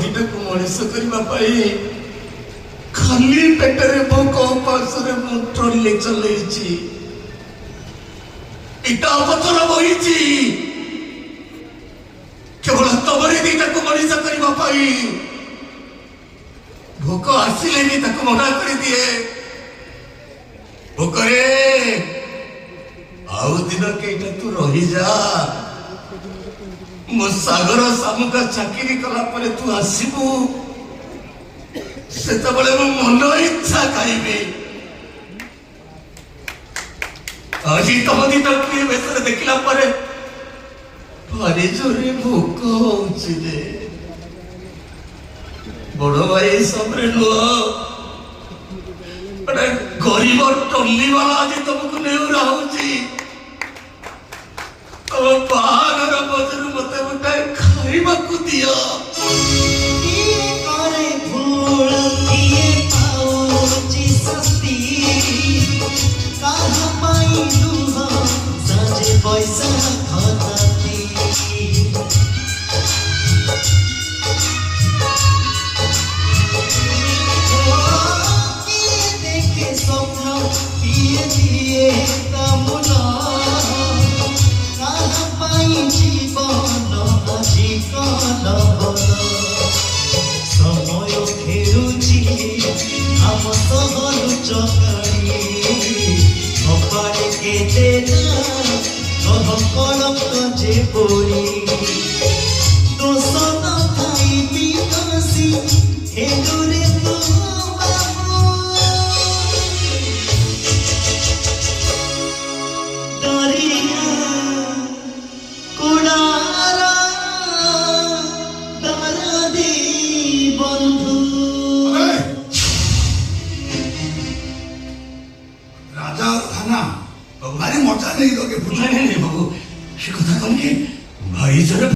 ଦିନକୁ ମଣିଷ କରିବା ପାଇଁ ଖାଲି ପେଟରେ ଭୋକ ଉପାସରେ ମୁଁ ଟ୍ରଲି ଚଲେଇଛି, ଇଟା ପଥର ବହିଛି କେବଳ ତମରି ଦିଟାକୁ ମଣିଷ କରିବା ପାଇଁ। ଭୋକ ଆସିଲେ ବି ତାକୁ ମନା କରିଦିଏ। ଭୋକରେ ଆଉ ଦିନ କେଇଟା ତୁ ରହିଯା, ମୋ ସାଗର ଶାମୁକା ଚାକିରି କଲା ପରେ ତୁ ଆସିବୁ, ସେତେବେଳେ ମୁଁ ମନ ଇଚ୍ଛା ଖାଇବି। ଆଜି ତମ ଦିଟାକୁ ଏ ବେଶରେ ଦେଖିଲା ପରେ ଭାରି ଜୋରେ ଭୋକ ହଉଛି ରେ। ବଡ ଭାଇ ହିସାବରେ ନୁହ, ଗୋଟେ ଗରିବ ଟଲି ବାଲା ଆଜି ତମକୁ ନେଉରା ହଉଛି। ତମ ବାହାଘର ବଜରୁ ମତେ ଗୋଟାଏ ଖାଇବାକୁ ଦିଅ। पैसा खताती देखे स्वप्न पिए दिए कामना जीवन আজি कल समय फेरुची आम सहर चकाड़ी कपाड़े केते कलक जे पोरी दोष न खाइबी काशी हेलुरे तो बाबू दरिया कुड़ारा दरदी बंधु राजा खाना भारी मजा नहीं लोगे। नहीं बाबू, से कथा कौन के भाई जरा